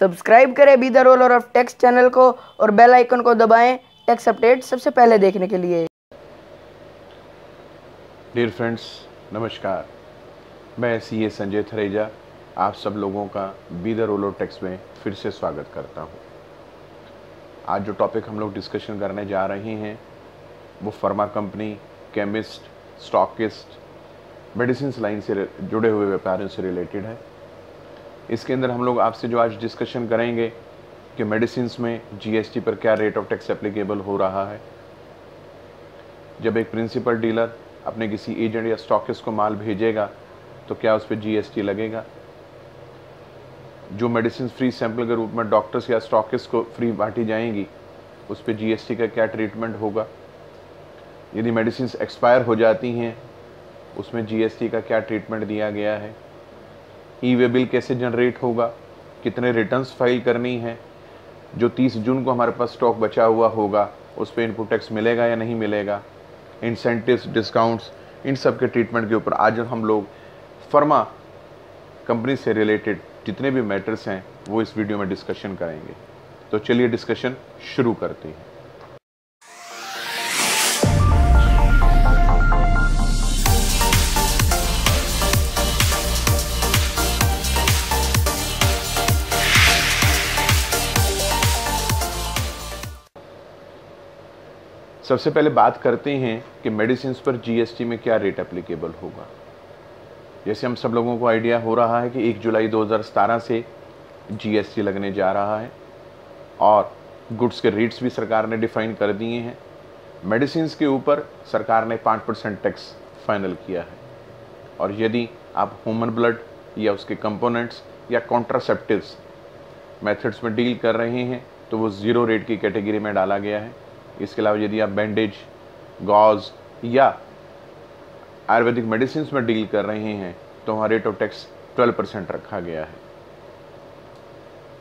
Subscribe करें be the roller of tax channel को और बेल आइकन को दबाएं टैक्स अपडेट सबसे पहले देखने के लिए। डियर फ्रेंड्स, नमस्कार। मैं सीए संजय थरेजा आप सब लोगों का बी द रोलर टैक्स में फिर से स्वागत करता हूं। आज जो टॉपिक हम लोग डिस्कशन करने जा रहे हैं वो pharma company, chemist, stockist, medicine line से जुड़े हुए व्यापारियों से रिलेटेड है। इसके अंदर हम लोग आपसे जो आज डिस्कशन करेंगे कि मेडिसिन में जीएसटी पर क्या रेट ऑफ टैक्स एप्लीकेबल हो रहा है। जब एक प्रिंसिपल डीलर अपने किसी एजेंट या स्टॉकिस्ट को माल भेजेगा तो क्या उस पर जीएसटी लगेगा। जो मेडिसिन फ्री सैंपल के रूप में डॉक्टर्स या स्टॉकिस्ट को फ्री बांटी जाएंगी उस पर जीएसटी का क्या ट्रीटमेंट होगा। यदि मेडिसिन एक्सपायर हो जाती हैं उसमें जीएसटी का क्या ट्रीटमेंट दिया गया है। ई वे बिल कैसे जनरेट होगा, कितने रिटर्न्स फाइल करनी है। जो 30 जून को हमारे पास स्टॉक बचा हुआ होगा उस पर इनपुट टैक्स मिलेगा या नहीं मिलेगा। इंसेंटिव्स, डिस्काउंट्स, इन सब के ट्रीटमेंट के ऊपर आज हम लोग फार्मा कंपनी से रिलेटेड जितने भी मैटर्स हैं वो इस वीडियो में डिस्कशन करेंगे। तो चलिए डिस्कशन शुरू करते हैं। सबसे पहले बात करते हैं कि मेडिसिन पर जीएसटी में क्या रेट एप्लीकेबल होगा। जैसे हम सब लोगों को आइडिया हो रहा है कि 1 जुलाई 2017 से जीएसटी लगने जा रहा है और गुड्स के रेट्स भी सरकार ने डिफाइन कर दिए हैं। मेडिसिन के ऊपर सरकार ने 5% टैक्स फाइनल किया है और यदि आप ह्यूमन ब्लड या उसके कंपोनेंट्स या कॉन्ट्रासेप्टिव्स मेथड्स में डील कर रहे हैं तो वो 0 रेट की कैटेगरी में डाला गया है। इसके अलावा यदि आप बैंडेज, गॉज या आयुर्वेदिक मेडिसिन में डील कर रहे हैं तो वहाँ रेट ऑफ टैक्स 12% रखा गया है।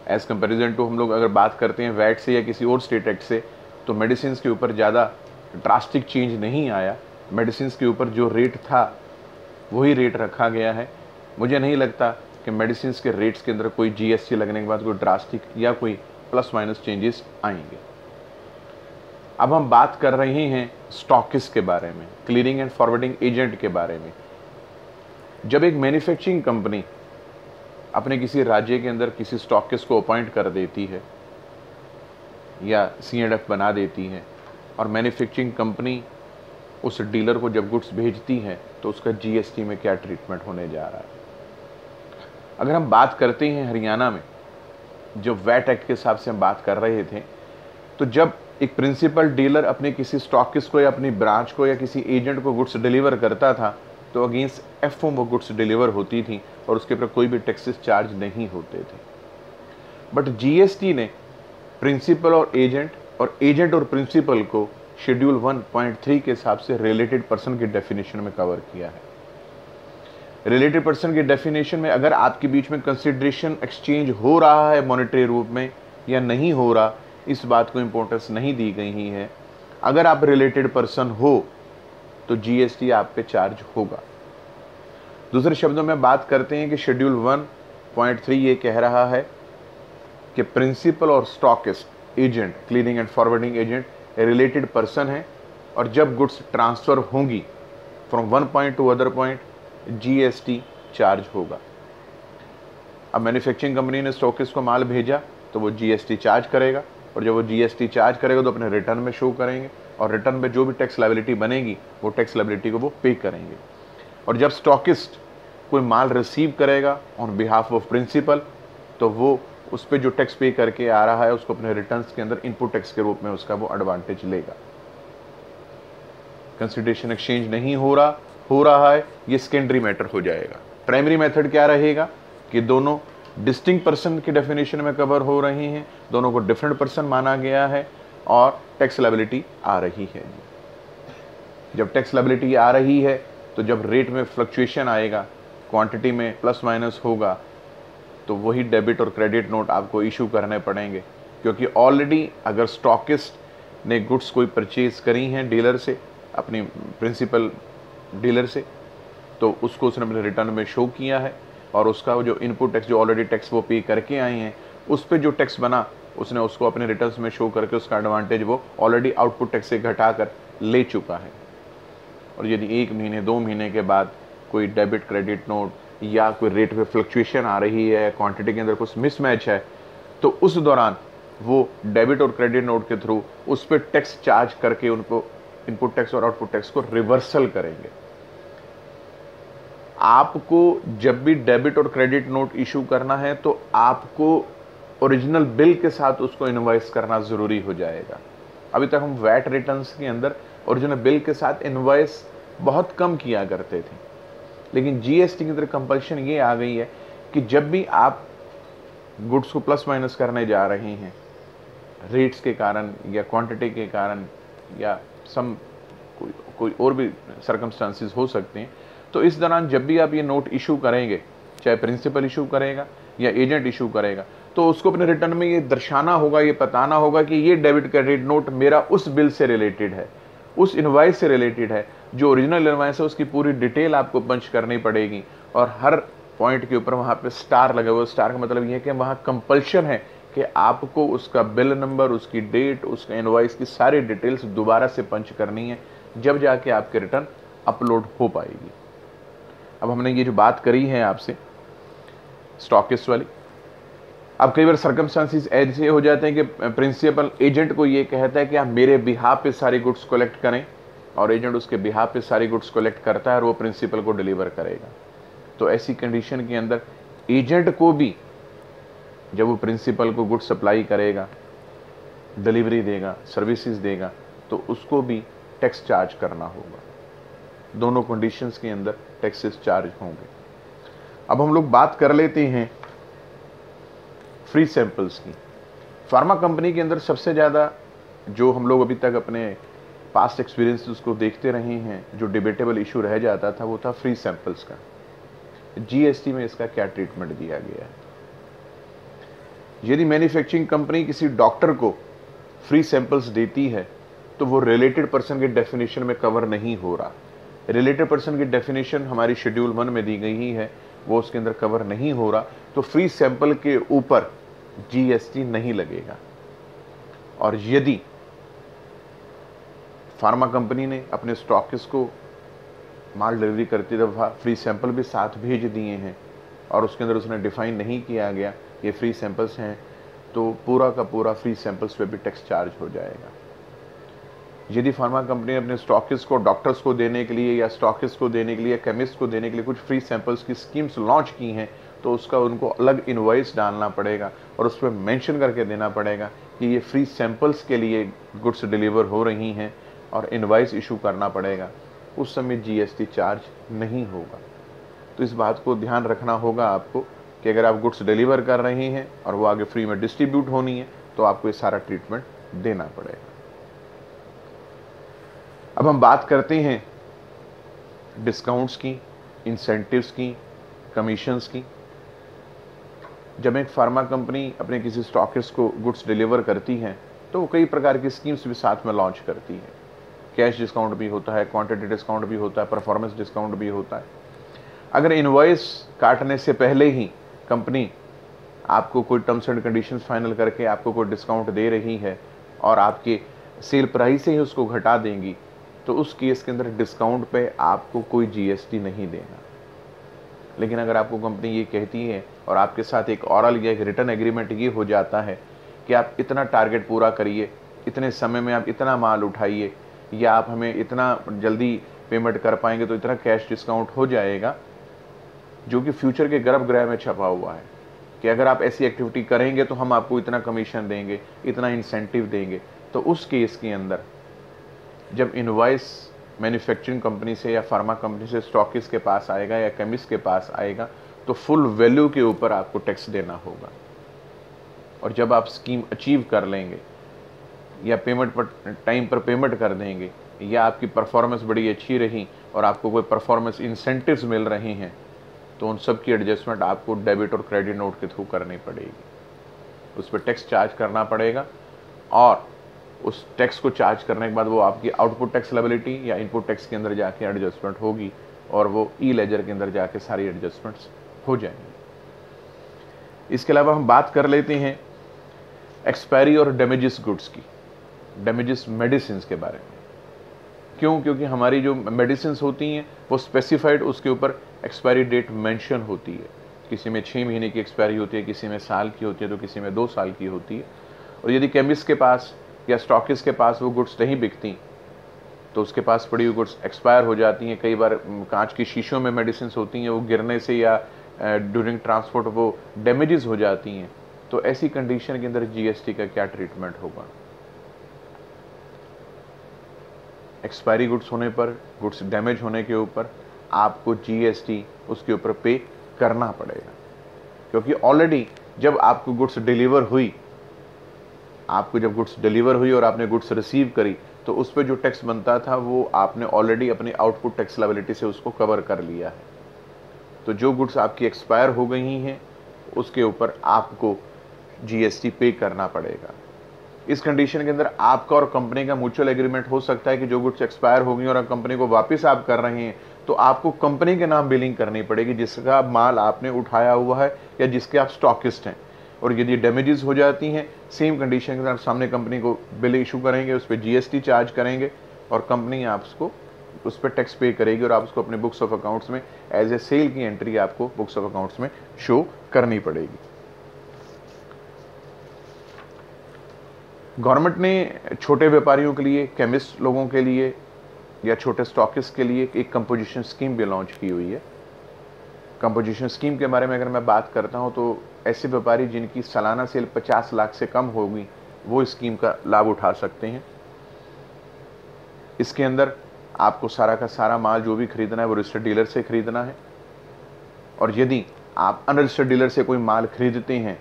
एज कंपेरिजन टू हम लोग अगर बात करते हैं वैट से या किसी और स्टेट एक्ट से तो मेडिसिन के ऊपर ज़्यादा ड्रास्टिक चेंज नहीं आया। मेडिसिन के ऊपर जो रेट था वही रेट रखा गया है। मुझे नहीं लगता कि मेडिसिन के रेट्स के अंदर कोई जीएसटी लगने के बाद कोई ड्रास्टिक या कोई प्लस माइनस चेंजेस आएंगे। अब हम बात कर रहे हैं स्टॉकिस्ट के बारे में, क्लीयरिंग एंड फॉरवर्डिंग एजेंट के बारे में। जब एक मैन्युफैक्चरिंग कंपनी अपने किसी राज्य के अंदर किसी स्टॉकिस्ट को अपॉइंट कर देती है या सीएडएफ बना देती है और मैन्युफैक्चरिंग कंपनी उस डीलर को जब गुड्स भेजती है तो उसका जीएसटी में क्या ट्रीटमेंट होने जा रहा है। अगर हम बात करते हैं हरियाणा में जो वैट एक्ट के हिसाब से हम बात कर रहे थे तो जब एक प्रिंसिपल डीलर अपने किसी स्टॉकिस्ट को या अपनी ब्रांच को या किसी एजेंट को गुड्स डिलीवर करता था तो अगेंस्ट एफओ वो गुड्स डिलीवर होती थी और उसके ऊपर कोई भी टैक्सेस चार्ज नहीं होते थे। बट जीएसटी ने प्रिंसिपल और एजेंट और प्रिंसिपल को शेड्यूल 1.3 के हिसाब से रिलेटेड पर्सन की डेफिनेशन में कवर किया है। रिलेटेड पर्सन की डेफिनेशन में अगर आपके बीच में कंसिडरेशन एक्सचेंज हो रहा है मॉनेटरी रूप में या नहीं हो रहा, इस बात को इंपॉर्टेंस नहीं दी गई है। अगर आप रिलेटेड पर्सन हो तो जीएसटी आप पे चार्ज होगा। दूसरे शब्दों में बात करते हैं कि शेड्यूल 1.3 ये कह रहा है कि प्रिंसिपल और stockist, agent, clearing and forwarding agent related person है और जब गुड्स ट्रांसफर होंगी from one point two other point GST charge होगा। अब मैन्युफैक्चरिंग कंपनी ने स्टॉकिस्ट को माल भेजा तो वो जीएसटी चार्ज करेगा और जब वो जीएसटी चार्ज करेगा तो अपने रिटर्न में शो करेंगे और रिटर्न में जो भी टैक्स लायबिलिटी बनेगी वो टैक्स लायबिलिटी को वो पे करेंगे। और जब स्टॉकिस्ट कोई माल रिसीव करेगा ऑन बिहाफ ऑफ प्रिंसिपल तो वो उस पर जो टैक्स पे करके आ रहा है उसको अपने रिटर्न्स के अंदर इनपुट टैक्स के रूप में उसका वो एडवांटेज लेगा। कंसिडरेशन एक्सचेंज नहीं हो रहा है, ये सेकेंडरी मैटर हो जाएगा। प्राइमरी मेथड क्या रहेगा कि दोनों डिस्टिंक्ट पर्सन की डेफिनेशन में कवर हो रहे हैं, दोनों को डिफरेंट पर्सन माना गया है और टैक्स लायबिलिटी आ रही है। जब टैक्स लायबिलिटी आ रही है तो जब रेट में फ्लक्चुएशन आएगा, क्वांटिटी में प्लस माइनस होगा तो वही डेबिट और क्रेडिट नोट आपको इशू करने पड़ेंगे। क्योंकि ऑलरेडी अगर स्टॉकिस्ट ने गुड्स कोई परचेज करी हैं डीलर से, अपनी प्रिंसिपल डीलर से, तो उसको उसने अपने रिटर्न में शो किया है और उसका जो इनपुट टैक्स जो ऑलरेडी टैक्स वो पे करके आए हैं उस पर जो टैक्स बना उसने उसको अपने रिटर्न्स में शो करके उसका एडवांटेज वो ऑलरेडी आउटपुट टैक्स से घटा कर ले चुका है। और यदि 1 महीने 2 महीने के बाद कोई डेबिट क्रेडिट नोट या कोई रेट पे फ्लक्चुएशन आ रही है, क्वांटिटी के अंदर कुछ मिसमैच है, तो उस दौरान वो डेबिट और क्रेडिट नोट के थ्रू उस पर टैक्स चार्ज करके उनको इनपुट टैक्स और आउटपुट टैक्स को रिवर्सल करेंगे। आपको जब भी डेबिट और क्रेडिट नोट इशू करना है तो आपको ओरिजिनल बिल के साथ उसको इनवॉइस करना जरूरी हो जाएगा। अभी तक हम वैट रिटर्न्स के अंदर ओरिजिनल बिल के साथ इनवॉइस बहुत कम किया करते थे, लेकिन जीएसटी के अंदर कंपल्शन ये आ गई है कि जब भी आप गुड्स को प्लस माइनस करने जा रहे हैं रेट्स के कारण या क्वांटिटी के कारण या कोई और भी सर्कमस्टांसिस हो सकते हैं, तो इस दौरान जब भी आप ये नोट इशू करेंगे, चाहे प्रिंसिपल इशू करेगा या एजेंट इशू करेगा, तो उसको अपने रिटर्न में ये दर्शाना होगा, ये बताना होगा कि ये डेबिट क्रेडिट नोट मेरा उस बिल से रिलेटेड है, उस इनवॉइस से रिलेटेड है। जो ओरिजिनल इनवॉइस है उसकी पूरी डिटेल आपको पंच करनी पड़ेगी और हर पॉइंट के ऊपर वहाँ पे स्टार लगे हुए। स्टार का मतलब ये है कि वहाँ कंपल्शन है कि आपको उसका बिल नंबर, उसकी डेट, उसका इनवॉइस की सारी डिटेल्स दोबारा से पंच करनी है, जब जाके आपके रिटर्न अपलोड हो पाएगी। अब हमने ये जो बात करी है आपसे स्टॉकिस्ट वाली, अब कई बार सर्कमस्टांसिस ऐसे हो जाते हैं कि प्रिंसिपल एजेंट को ये कहता है कि आप मेरे बिहाफ पे सारी गुड्स कलेक्ट करें, और एजेंट उसके बिहाफ पे सारी गुड्स कलेक्ट करता है और वो प्रिंसिपल को डिलीवर करेगा। तो ऐसी कंडीशन के अंदर एजेंट को भी जब वो प्रिंसिपल को गुड्स सप्लाई करेगा, डिलीवरी देगा, सर्विसेज देगा, तो उसको भी टैक्स चार्ज करना होगा। दोनों कंडीशंस के अंदर टैक्सेस चार्ज होंगे। अब हम लोग बात कर लेते हैं फ्री सैंपल्स की। फार्मा कंपनी के अंदर सबसे ज़्यादा जो हम लोग अभी तक अपने पास्ट एक्सपीरियंस उसको देखते रहे हैं, जो डिबेटेबल इशू रह जाता था, वो था फ्री सैंपल्स का। जीएसटी में इसका क्या ट्रीटमेंट दिया गया है? यदि मैन्युफैक्चरिंग कंपनी किसी डॉक्टर को फ्री सैंपल्स देती है तो वो रिलेटेड पर्सन के डेफिनेशन में कवर नहीं हो रहा। रिलेटेड पर्सन की डेफिनेशन हमारी शेड्यूल 1 में दी गई ही है, वो उसके अंदर कवर नहीं हो रहा, तो फ्री सैंपल के ऊपर जीएसटी नहीं लगेगा। और यदि फार्मा कंपनी ने अपने स्टॉकिस्ट को माल डिलीवरी करते दफा फ्री सैंपल भी साथ भेज दिए हैं और उसके अंदर उसने डिफाइन नहीं किया गया ये फ्री सैंपल्स हैं, तो पूरा का पूरा फ्री सैंपल्स पे भी टैक्स चार्ज हो जाएगा। यदि फार्मा कंपनी अपने स्टॉकिस्ट को डॉक्टर्स को देने के लिए या स्टॉकिस्ट को देने के लिए, केमिस्ट को देने के लिए कुछ फ्री सैंपल्स की स्कीम्स लॉन्च की हैं, तो उसका उनको अलग इनवॉइस डालना पड़ेगा और उस पर मेंशन करके देना पड़ेगा कि ये फ्री सैंपल्स के लिए गुड्स डिलीवर हो रही हैं और इनवॉइस इशू करना पड़ेगा। उस समय जीएसटी चार्ज नहीं होगा। तो इस बात को ध्यान रखना होगा आपको कि अगर आप गुड्स डिलीवर कर रहे हैं और वो आगे फ्री में डिस्ट्रीब्यूट होनी है तो आपको ये सारा ट्रीटमेंट देना पड़ेगा। अब हम बात करते हैं डिस्काउंट्स की, इंसेंटिव्स की, कमीशंस की। जब एक फार्मा कंपनी अपने किसी स्टॉकिस्ट को गुड्स डिलीवर करती है तो वो कई प्रकार की स्कीम्स भी साथ में लॉन्च करती है। कैश डिस्काउंट भी होता है, क्वांटिटी डिस्काउंट भी होता है, परफॉर्मेंस डिस्काउंट भी होता है। अगर इनवॉइस काटने से पहले ही कंपनी आपको कोई टर्म्स एंड कंडीशंस फाइनल करके आपको कोई डिस्काउंट दे रही है और आपके सेल प्राइस से ही उसको घटा देंगी, तो उस केस के अंदर डिस्काउंट पे आपको कोई जीएसटी नहीं देना। लेकिन अगर आपको कंपनी ये कहती है और आपके साथ एक ऑरल या एक रिटर्न एग्रीमेंट ये हो जाता है कि आप इतना टारगेट पूरा करिए, इतने समय में आप इतना माल उठाइए, या आप हमें इतना जल्दी पेमेंट कर पाएंगे तो इतना कैश डिस्काउंट हो जाएगा, जो कि फ्यूचर के गर्भगृह में छपा हुआ है कि अगर आप ऐसी एक्टिविटी करेंगे तो हम आपको इतना कमीशन देंगे, इतना इंसेंटिव देंगे, तो उस केस के अंदर जब इनवॉइस मैन्युफैक्चरिंग कंपनी से या फार्मा कंपनी से स्टॉकिस्ट के पास आएगा या केमिस्ट के पास आएगा तो फुल वैल्यू के ऊपर आपको टैक्स देना होगा। और जब आप स्कीम अचीव कर लेंगे या पेमेंट पर टाइम पर पेमेंट कर देंगे या आपकी परफॉर्मेंस बड़ी अच्छी रही और आपको कोई परफॉर्मेंस इंसेंटिव्स मिल रहे हैं, तो उन सब की एडजस्टमेंट आपको डेबिट और क्रेडिट नोट के थ्रू करनी पड़ेगी। उस पर टैक्स चार्ज करना पड़ेगा और उस टैक्स को चार्ज करने के बाद वो आपकी आउटपुट टैक्स लायबिलिटी या इनपुट टैक्स के अंदर जाके एडजस्टमेंट होगी और वो ई लेजर के अंदर जाके सारी एडजस्टमेंट्स हो जाएंगी। इसके अलावा हम बात कर लेते हैं एक्सपायरी और डैमेजेस गुड्स की, डैमेजेस मेडिसिन के बारे में। क्यों? क्योंकि हमारी जो मेडिसिन होती हैं वो स्पेसिफाइड उसके ऊपर एक्सपायरी डेट मेंशन होती है। किसी में 6 महीने की एक्सपायरी होती है, किसी में साल की होती है, तो किसी में 2 साल की होती है। और यदि केमिस्ट के पास या स्टॉकिस्ट के पास वो गुड्स नहीं बिकती तो उसके पास पड़ी हुई गुड्स एक्सपायर हो जाती हैं। कई बार कांच की शीशों में मेडिसिन होती हैं, वो गिरने से या ड्यूरिंग ट्रांसपोर्ट वो डैमेजेस हो जाती हैं। तो ऐसी कंडीशन के अंदर जीएसटी का क्या ट्रीटमेंट होगा? एक्सपायरी गुड्स होने पर, गुड्स डैमेज होने के ऊपर आपको जीएसटी उसके ऊपर पे करना पड़ेगा, क्योंकि ऑलरेडी जब आपको गुड्स डिलीवर हुई, और आपने गुड्स रिसीव करी, तो उस पर जो टैक्स बनता था वो आपने ऑलरेडी अपनी आउटपुट टैक्स लायबिलिटी से उसको कवर कर लिया है। तो जो गुड्स आपकी एक्सपायर हो गई हैं उसके ऊपर आपको जीएसटी पे करना पड़ेगा। इस कंडीशन के अंदर आपका और कंपनी का म्यूचुअल एग्रीमेंट हो सकता है कि जो गुड्स एक्सपायर हो गई और कंपनी को वापस आप कर रहे हैं तो आपको कंपनी के नाम बिलिंग करनी पड़ेगी जिसका माल आपने उठाया हुआ है या जिसके आप स्टॉकिस्ट हैं। और यदि डैमेजेस हो जाती हैं, सेम कंडीशन के साथ सामने कंपनी को बिल इशू करेंगे, उस पर जीएसटी चार्ज करेंगे और कंपनी आपको उस पर टैक्स पे करेगी और आप उसको अपने बुक्स ऑफ अकाउंट्स में एज ए सेल की एंट्री आपको बुक्स ऑफ अकाउंट्स में शो करनी पड़ेगी। गवर्नमेंट ने छोटे व्यापारियों के लिए, केमिस्ट लोगों के लिए या छोटे स्टॉकिस्ट के लिए एक कंपोजिशन स्कीम भी लॉन्च की हुई है। कंपोजिशन स्कीम के बारे में अगर मैं बात करता हूं तो ऐसे व्यापारी जिनकी सालाना सेल 50 लाख से कम होगी वो इस स्कीम का लाभ उठा सकते हैं। इसके अंदर आपको सारा का सारा माल जो भी खरीदना है वो रजिस्टर्ड डीलर से खरीदना है, और यदि आप अनरजिस्टर्ड डीलर से कोई माल खरीदते हैं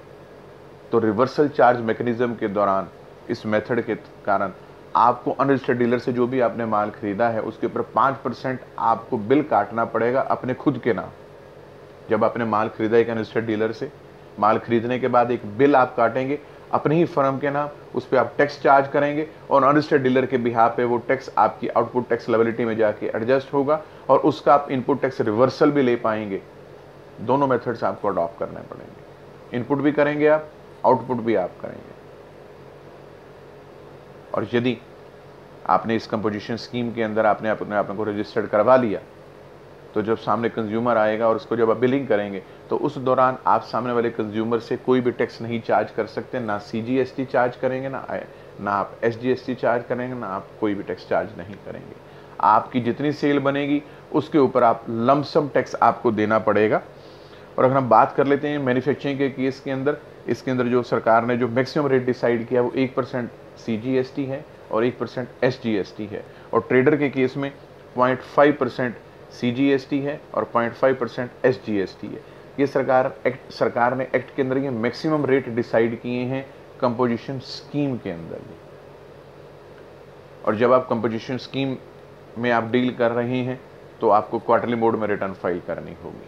तो रिवर्सल चार्ज मैकेनिज्म के दौरान इस मेथड के कारण आपको अनरजिस्टर्ड डीलर से जो भी आपने माल खरीदा है उसके ऊपर 5% आपको बिल काटना पड़ेगा अपने खुद के नाम। जब आपने माल खरीदा एक अनरजिस्टर्ड डीलर से, माल खरीदने के बाद एक बिल आप काटेंगे अपने ही फर्म के नाम, उस पर आप टैक्स चार्ज करेंगे और अनरजिस्टर्ड डीलर के बिहाफ पे वो टैक्स आपकी आउटपुट टैक्स लायबिलिटी में जाके एडजस्ट होगा और उसका आप इनपुट टैक्स रिवर्सल भी ले पाएंगे। दोनों मेथड्स आपको अडॉप्ट करने पड़ेंगे, इनपुट भी करेंगे आप, आउटपुट भी आप करेंगे। और यदि आपने इस कंपोजिशन स्कीम के अंदर आपने अपने को रजिस्टर्ड करवा लिया तो जब सामने कंज्यूमर आएगा और उसको जब आप बिलिंग करेंगे तो उस दौरान आप सामने वाले कंज्यूमर से कोई भी टैक्स नहीं चार्ज कर सकते, ना सीजीएसटी चार्ज करेंगे, ना आप एसजीएसटी चार्ज करेंगे, ना आप कोई भी टैक्स चार्ज नहीं करेंगे। आपकी जितनी सेल बनेगी उसके ऊपर आप लमसम टैक्स आपको देना पड़ेगा। और अगर हम बात कर लेते हैं मैन्युफैक्चरिंग के केस के अंदर, इसके अंदर जो सरकार ने जो मैक्सिमम रेट डिसाइड किया वो 1% सीजीएसटी है और 1% एसजीएसटी है, और ट्रेडर के केस में 0.5% सीजीएसटी है और 0.5% एसजीएसटी है। ये सरकार ने एक्ट के अंदर ये मैक्सिमम रेट डिसाइड किए हैं कंपोजिशन स्कीम के अंदर। और जब आप कंपोजिशन स्कीम में आप डील कर रहे हैं तो आपको क्वार्टरली मोड में रिटर्न फाइल करनी होगी।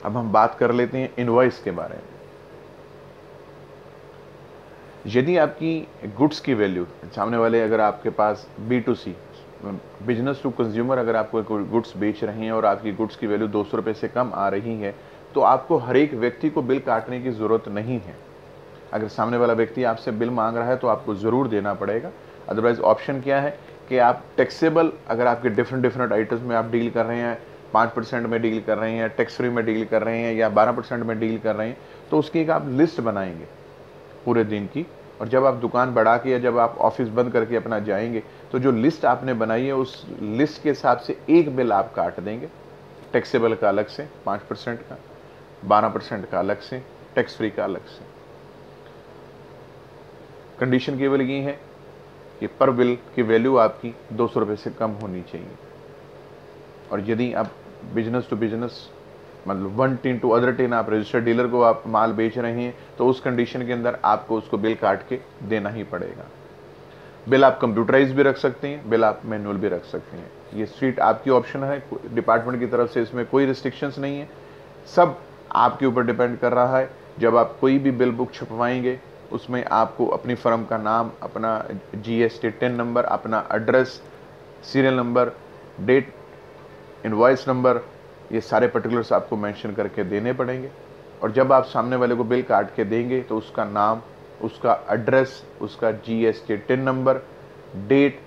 अब हम बात कर लेते हैं इनवॉइस के बारे में। यदि आपकी गुड्स की वैल्यू सामने वाले, अगर आपके पास B2C बिजनेस टू कंज्यूमर अगर आप कोई गुड्स बेच रहे हैं और आपकी गुड्स की वैल्यू 200 रुपये से कम आ रही है तो आपको हर एक व्यक्ति को बिल काटने की ज़रूरत नहीं है। अगर सामने वाला व्यक्ति आपसे बिल मांग रहा है तो आपको ज़रूर देना पड़ेगा। अदरवाइज ऑप्शन क्या है कि आप टैक्सेबल, अगर आपके डिफरेंट आइटम्स में आप डील कर रहे हैं, 5% में डील कर रहे हैं, टैक्स फ्री में डील कर रहे हैं या 12% में डील कर रहे हैं, तो उसकी एक आप लिस्ट बनाएंगे पूरे दिन की। और जब आप दुकान बढ़ा के या जब आप ऑफिस बंद करके अपना जाएंगे तो जो लिस्ट आपने बनाई है उस लिस्ट के हिसाब से एक बिल आप काट देंगे, टैक्सेबल का अलग से 5% का, 12% का अलग से, टैक्स फ्री का अलग से। कंडीशन केवल ये है कि पर बिल की वैल्यू आपकी 200 रुपये से कम होनी चाहिए। और यदि आप बिजनेस टू बिजनेस मतलब 1 टिन टू अदर टिन आप रजिस्टर्ड डीलर को आप माल बेच रहे हैं तो उस कंडीशन के अंदर आपको उसको बिल काट के देना ही पड़ेगा। बिल आप कंप्यूटराइज भी रख सकते हैं, बिल आप मैनुअल भी रख सकते हैं। ये स्ट्रीट आपकी ऑप्शन है, डिपार्टमेंट की तरफ से इसमें कोई रिस्ट्रिक्शंस नहीं है, सब आपके ऊपर डिपेंड कर रहा है। जब आप कोई भी बिल बुक छपवाएंगे उसमें आपको अपनी फर्म का नाम, अपना GST टिन नंबर, अपना address, serial number, date, invoice number, ये सारे पर्टिकुलर्स आपको मेंशन करके देने पड़ेंगे। और जब आप सामने वाले को बिल काट के देंगे तो उसका नाम, उसका एड्रेस, उसका GST TIN number, date,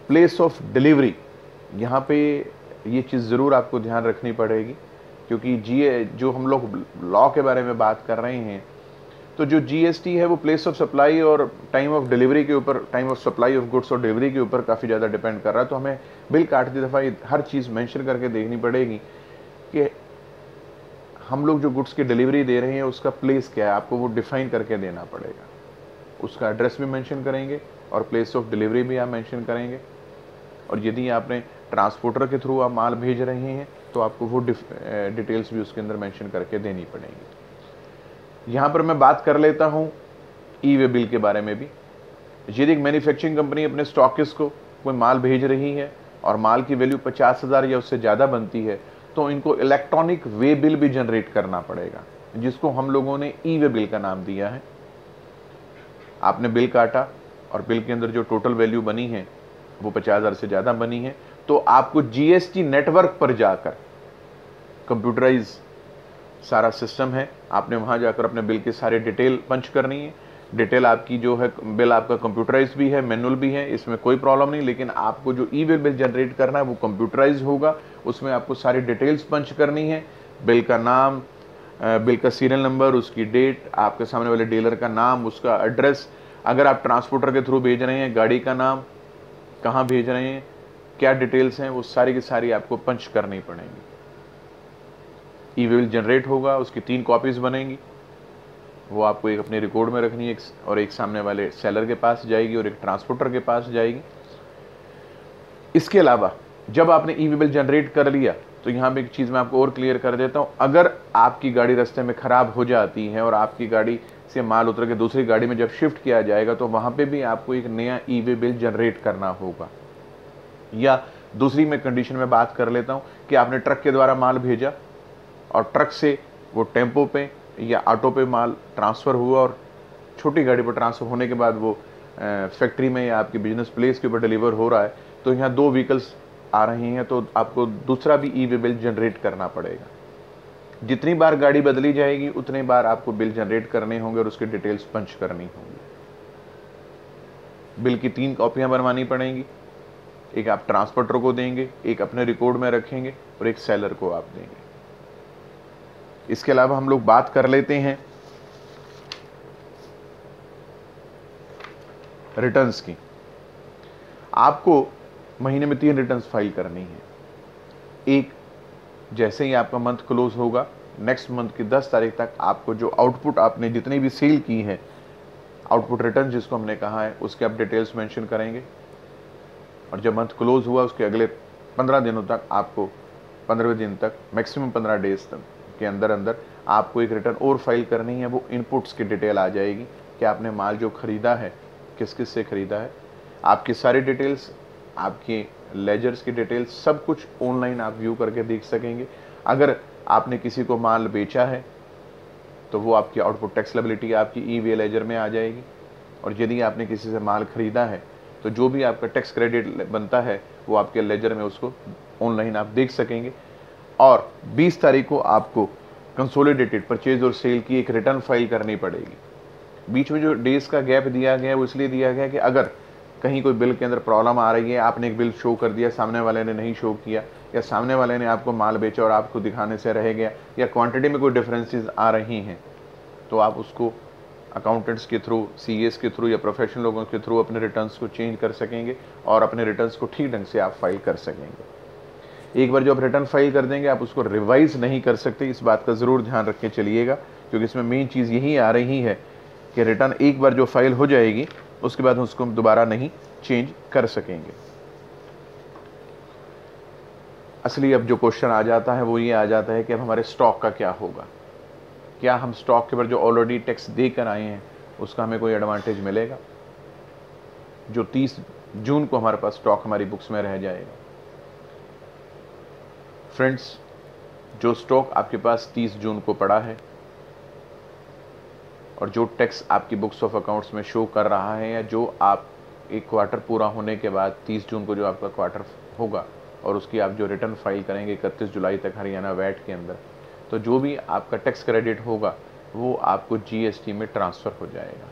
place of delivery, यहाँ पे ये चीज़ ज़रूर आपको ध्यान रखनी पड़ेगी, क्योंकि जो हम लोग लॉ के बारे में बात कर रहे हैं, तो जो जीएसटी है वो प्लेस ऑफ सप्लाई और टाइम ऑफ डिलीवरी के ऊपर, time of supply of goods और डिलीवरी के ऊपर काफ़ी ज़्यादा डिपेंड कर रहा है। तो हमें बिल काटती दफ़ा हर चीज़ मेंशन करके देखनी पड़ेगी कि हम लोग जो गुड्स की डिलीवरी दे रहे हैं उसका प्लेस क्या है, आपको वो डिफाइन करके देना पड़ेगा। उसका एड्रेस भी मेंशन करेंगे और प्लेस ऑफ डिलीवरी भी आप मेंशन करेंगे। और यदि आपने ट्रांसपोर्टर के थ्रू आप माल भेज रहे हैं तो आपको वो डिटेल्स भी उसके अंदर मेंशन करके देनी पड़ेंगी। यहाँ पर मैं बात कर लेता हूँ ई वे बिल के बारे में भी। यदि एक मैन्युफैक्चरिंग कंपनी अपने स्टॉकिस्ट को कोई माल भेज रही है और माल की वैल्यू 50,000 या उससे ज़्यादा बनती है, तो इनको इलेक्ट्रॉनिक वे बिल भी जनरेट करना पड़ेगा, जिसको हम लोगों ने ई वे बिल का नाम दिया है। आपने बिल काटा और बिल के अंदर जो टोटल वैल्यू बनी है वो 50,000 से ज़्यादा बनी है, तो आपको जीएसटी नेटवर्क पर जाकर, कंप्यूटराइज सारा सिस्टम है, आपने वहाँ जाकर अपने बिल की सारी डिटेल पंच करनी है। डिटेल आपकी जो है, बिल आपका कंप्यूटराइज भी है, मैनुअल भी है, इसमें कोई प्रॉब्लम नहीं। लेकिन आपको जो ई वे बिल जनरेट करना है वो कंप्यूटराइज होगा, उसमें आपको सारी डिटेल्स पंच करनी है। बिल का नाम, बिल का सीरियल नंबर, उसकी डेट, आपके सामने वाले डीलर का नाम, उसका एड्रेस, अगर आप ट्रांसपोर्टर के थ्रू भेज रहे हैं गाड़ी का नाम, कहाँ भेज रहे हैं, क्या डिटेल्स हैं, वो सारी की सारी आपको पंच करनी पड़ेंगी। ई वे बिल जनरेट होगा, उसकी 3 कॉपीज बनेंगी, वो आपको एक अपने रिकॉर्ड में रखनी है और एक सामने वाले सेलर के पास जाएगी और एक ट्रांसपोर्टर के पास जाएगी। इसके अलावा जब आपने ई वे बिल जनरेट कर लिया तो यहाँ पे एक चीज़ मैं आपको और क्लियर कर देता हूँ, अगर आपकी गाड़ी रास्ते में ख़राब हो जाती है और आपकी गाड़ी से माल उतर के दूसरी गाड़ी में जब शिफ्ट किया जाएगा तो वहाँ पे भी आपको एक नया ई वे बिल जनरेट करना होगा। या दूसरी मैं कंडीशन में बात कर लेता हूँ कि आपने ट्रक के द्वारा माल भेजा और ट्रक से वो टेम्पो पे या ऑटो पे माल ट्रांसफ़र हुआ और छोटी गाड़ी पर ट्रांसफ़र होने के बाद वो फैक्ट्री में या आपकी बिजनेस प्लेस के ऊपर डिलीवर हो रहा है, तो यहाँ 2 व्हीकल्स आ रही हैं, तो आपको दूसरा भी ई वे बिल जनरेट करना पड़ेगा। जितनी बार गाड़ी बदली जाएगी उतनी बार आपको बिल जनरेट करने होंगे और उसकी डिटेल्स पंच करनी होंगी। बिल की 3 कॉपियाँ बनवानी पड़ेंगी, एक आप ट्रांसपोर्टर को देंगे, एक अपने रिकॉर्ड में रखेंगे और एक सेलर को आप देंगे। इसके अलावा हम लोग बात कर लेते हैं रिटर्न्स की। आपको महीने में 3 रिटर्न्स फाइल करनी है। एक, जैसे ही आपका मंथ क्लोज होगा, नेक्स्ट मंथ की 10 तारीख तक आपको जो आउटपुट आपने जितनी भी सेल की है, आउटपुट रिटर्न जिसको हमने कहा है, उसके आप डिटेल्स मेंशन करेंगे। और जब मंथ क्लोज हुआ उसके अगले 15 दिनों तक आपको, 15वें दिन तक, मैक्सिमम 15 डेज तक के अंदर अंदर आपको एक रिटर्न और फाइल करनी है। वो इनपुट्स की डिटेल आ जाएगी कि आपने माल जो खरीदा है किस किस से खरीदा है, आपकी सारी डिटेल्स, आपकी लेजर्स की डिटेल्स, सब कुछ ऑनलाइन आप व्यू करके देख सकेंगे। अगर आपने किसी को माल बेचा है तो वो आपकी आउटपुट टैक्स लायबिलिटी आपकी ई वे लेजर में आ जाएगी। और यदि आपने किसी से माल खरीदा है तो जो भी आपका टैक्स क्रेडिट बनता है वो आपके लेजर में उसको ऑनलाइन आप देख सकेंगे। और 20 तारीख को आपको कंसोलिडेटेड परचेज और सेल की एक रिटर्न फाइल करनी पड़ेगी। बीच में जो डेज का गैप दिया गया है वो इसलिए दिया गया है कि अगर कहीं कोई बिल के अंदर प्रॉब्लम आ रही है, आपने एक बिल शो कर दिया, सामने वाले ने नहीं शो किया, या सामने वाले ने आपको माल बेचा और आपको दिखाने से रह गया, या क्वांटिटी में कोई डिफरेंसेस आ रही हैं, तो आप उसको अकाउंटेंट्स के थ्रू, सीएस के थ्रू या प्रोफेशनल लोगों के थ्रू अपने रिटर्न्स को चेंज कर सकेंगे और अपने रिटर्न्स को ठीक ढंग से आप फाइल कर सकेंगे। एक बार जो आप रिटर्न फाइल कर देंगे आप उसको रिवाइज नहीं कर सकते, इस बात का ज़रूर ध्यान रख के चलिएगा, क्योंकि इसमें मेन चीज़ यही आ रही है कि रिटर्न एक बार जो फाइल हो जाएगी उसके बाद उसको हम दोबारा नहीं चेंज कर सकेंगे। असली अब जो क्वेश्चन आ जाता है वो ये आ जाता है कि अब हमारे स्टॉक का क्या होगा। क्या हम स्टॉक के ऊपर जो ऑलरेडी टैक्स देकर आए हैं उसका हमें कोई एडवांटेज मिलेगा? जो 30 जून को हमारे पास स्टॉक हमारी बुक्स में रह जाएगा। फ्रेंड्स, जो स्टॉक आपके पास 30 जून को पड़ा है और जो टैक्स आपकी बुक्स ऑफ अकाउंट्स में शो कर रहा है, या जो आप एक क्वार्टर पूरा होने के बाद 30 जून को जो आपका क्वार्टर होगा और उसकी आप जो रिटर्न फाइल करेंगे 31 जुलाई तक हरियाणा वैट के अंदर, तो जो भी आपका टैक्स क्रेडिट होगा वो आपको जीएसटी में ट्रांसफ़र हो जाएगा।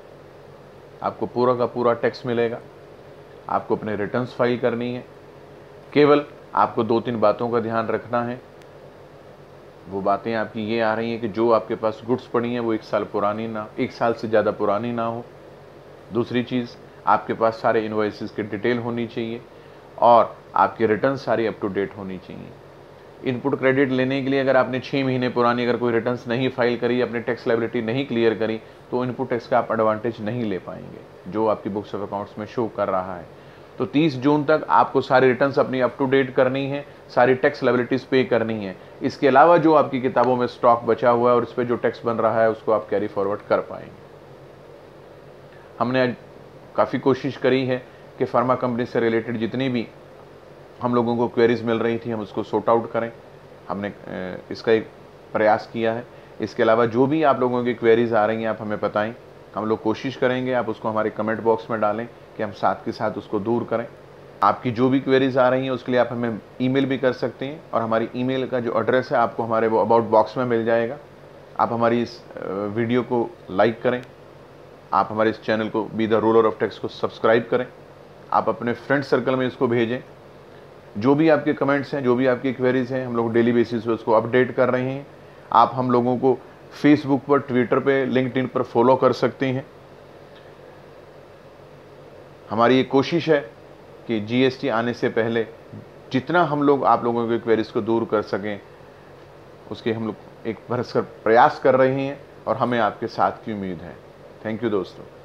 आपको पूरा का पूरा टैक्स मिलेगा। आपको अपने रिटर्न्स फाइल करनी है। केवल आपको 2-3 बातों का ध्यान रखना है। वो बातें आपकी ये आ रही हैं कि जो आपके पास गुड्स पड़ी हैं वो 1 साल पुरानी ना, 1 साल से ज़्यादा पुरानी ना हो। दूसरी चीज़, आपके पास सारे इनवॉइसेस की डिटेल होनी चाहिए और आपके रिटर्न सारी अप टू डेट होनी चाहिए। इनपुट क्रेडिट लेने के लिए अगर आपने 6 महीने पुरानी अगर कोई रिटर्न्स नहीं फाइल करी, अपनी टैक्स लायबिलिटी नहीं क्लियर करी, तो इनपुट टैक्स का आप एडवांटेज नहीं ले पाएंगे जो आपकी बुक्स ऑफ अकाउंट्स में शो कर रहा है। तो 30 जून तक आपको सारी रिटर्न्स अपनी अप टू डेट करनी है, सारी टैक्स लायबिलिटीज पे करनी है। इसके अलावा जो आपकी किताबों में स्टॉक बचा हुआ है और उस पर जो टैक्स बन रहा है उसको आप कैरी फॉरवर्ड कर पाएंगे। हमने काफ़ी कोशिश करी है कि फार्मा कंपनी से रिलेटेड जितनी भी हम लोगों को क्वेरीज मिल रही थी हम उसको सॉर्ट आउट करें। हमने इसका एक प्रयास किया है। इसके अलावा जो भी आप लोगों की क्वेरीज आ रही हैं आप हमें बताएं, हम लोग कोशिश करेंगे आप उसको हमारे कमेंट बॉक्स में डालें कि हम साथ के साथ उसको दूर करें। आपकी जो भी क्वेरीज आ रही हैं उसके लिए आप हमें ईमेल भी कर सकते हैं और हमारी ईमेल का जो एड्रेस है आपको हमारे वो अबाउट बॉक्स में मिल जाएगा। आप हमारी इस वीडियो को लाइक करें, आप हमारे इस चैनल को be the ruler of tax को सब्सक्राइब करें, आप अपने फ्रेंड सर्कल में इसको भेजें। जो भी आपके कमेंट्स हैं, जो भी आपकी क्वेरीज हैं, हम लोग डेली बेसिस पे उसको अपडेट कर रहे हैं। आप हम लोगों को फेसबुक पर, ट्विटर पे, लिंक्डइन पर फॉलो कर सकते हैं। हमारी ये कोशिश है कि जीएसटी आने से पहले जितना हम लोग आप लोगों के क्वेरीज को दूर कर सकें उसके हम लोग एक भरसक प्रयास कर रहे हैं और हमें आपके साथ की उम्मीद है। थैंक यू दोस्तों।